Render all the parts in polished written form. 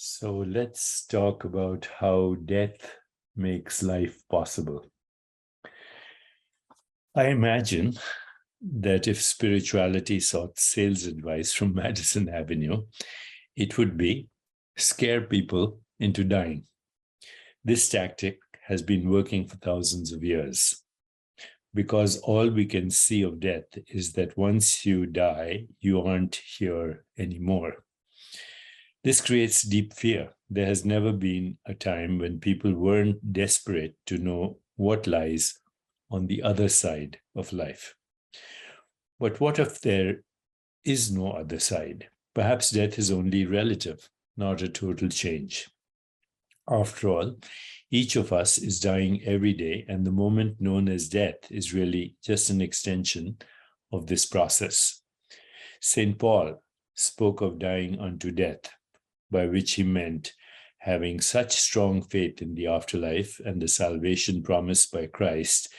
So let's talk about how death makes life possible. I imagine that if spirituality sought sales advice from Madison Avenue, it would be scare people into dying. This tactic has been working for thousands of years because all we can see of death is that once you die, you aren't here anymore. This creates deep fear. There has never been a time when people weren't desperate to know what lies on the other side of life. But what if there is no other side? Perhaps death is only relative, not a total change. After all, each of us is dying every day, and the moment known as death is really just an extension of this process. St. Paul spoke of dying unto death, by which he meant having such strong faith in the afterlife and the salvation promised by Christ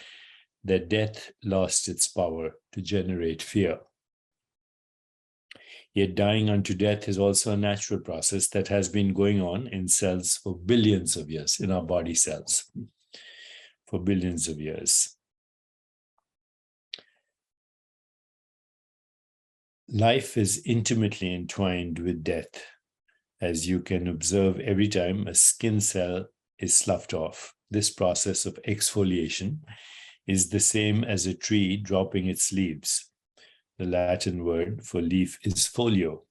that death lost its power to generate fear. Yet dying unto death is also a natural process that has been going on in cells for billions of years, in our body cells, for billions of years. Life is intimately entwined with death, as you can observe every time a skin cell is sloughed off. This process of exfoliation is the same as a tree dropping its leaves. The Latin word for leaf is folio,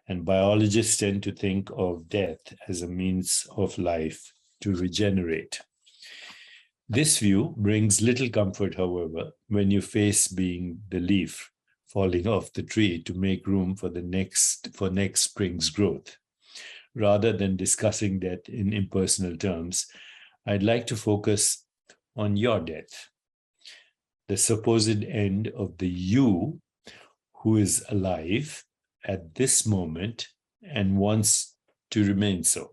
and biologists tend to think of death as a means of life to regenerate. This view brings little comfort, however, when you face being the leaf falling off the tree to make room for next spring's growth. Rather than discussing death in impersonal terms, I'd like to focus on your death, the supposed end of the you who is alive at this moment and wants to remain so.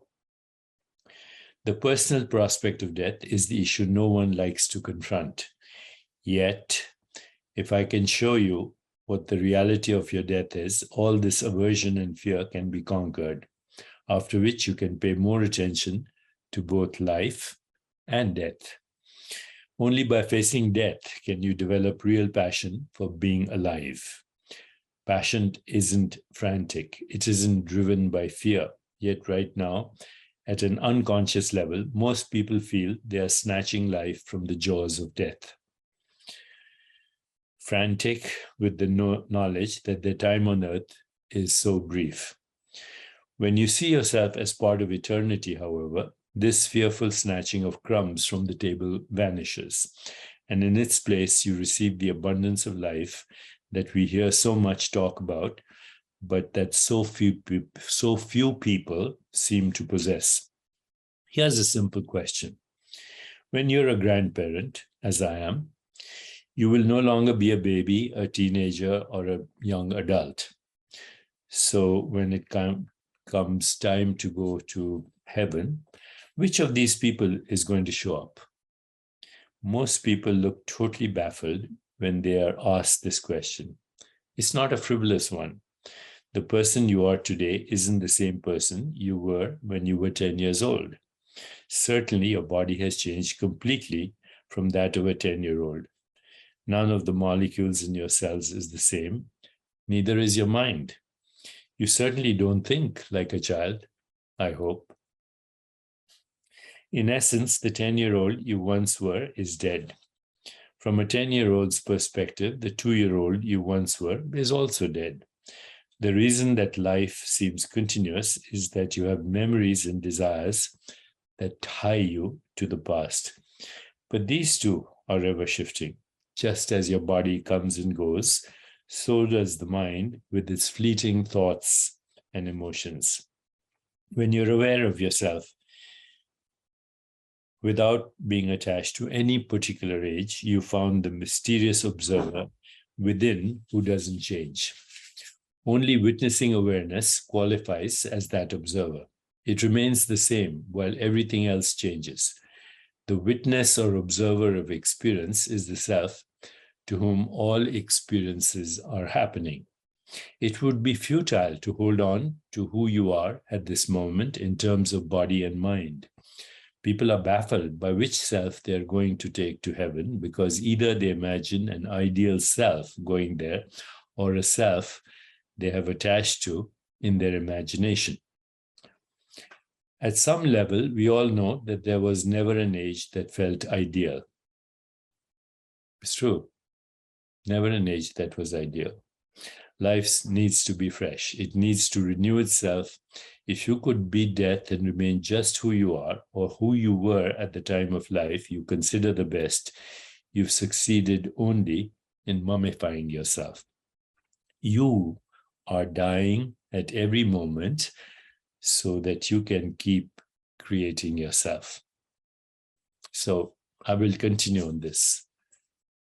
The personal prospect of death is the issue no one likes to confront. Yet, if I can show you what the reality of your death is, all this aversion and fear can be conquered, after which you can pay more attention to both life and death. Only by facing death can you develop real passion for being alive. Passion isn't frantic. It isn't driven by fear. Yet right now, at an unconscious level, most people feel they are snatching life from the jaws of death. Frantic with the knowledge that their time on earth is so brief. When you see yourself as part of eternity, however, this fearful snatching of crumbs from the table vanishes, and in its place you receive the abundance of life that we hear so much talk about, but that so few people seem to possess. Here's a simple question. When you're a grandparent, as I am, you will no longer be a baby, a teenager, or a young adult. So when it comes time to go to heaven, which of these people is going to show up? Most people look totally baffled when they are asked this question. It's not a frivolous one. The person you are today isn't the same person you were when you were 10 years old. Certainly, your body has changed completely from that of a 10-year-old. None of the molecules in your cells is the same. Neither is your mind. You certainly don't think like a child, I hope. In essence, the 10-year-old you once were is dead. From a 10-year-old's perspective, the 2-year-old you once were is also dead. The reason that life seems continuous is that you have memories and desires that tie you to the past. But these too are ever shifting. Just as your body comes and goes, so does the mind with its fleeting thoughts and emotions. When you're aware of yourself, without being attached to any particular age, you found the mysterious observer within who doesn't change. Only witnessing awareness qualifies as that observer. It remains the same while everything else changes. The witness or observer of experience is the self to whom all experiences are happening. It would be futile to hold on to who you are at this moment in terms of body and mind. People are baffled by which self they're going to take to heaven because either they imagine an ideal self going there or a self they have attached to in their imagination. At some level, we all know that there was never an age that felt ideal. It's true. Never an age that was ideal. Life needs to be fresh. It needs to renew itself. If you could beat death and remain just who you are or who you were at the time of life you consider the best, you've succeeded only in mummifying yourself. You are dying at every moment so that you can keep creating yourself. So I will continue on this.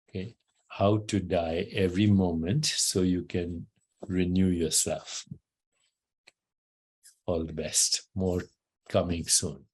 Okay. How to die every moment so you can renew yourself. All the best. More coming soon.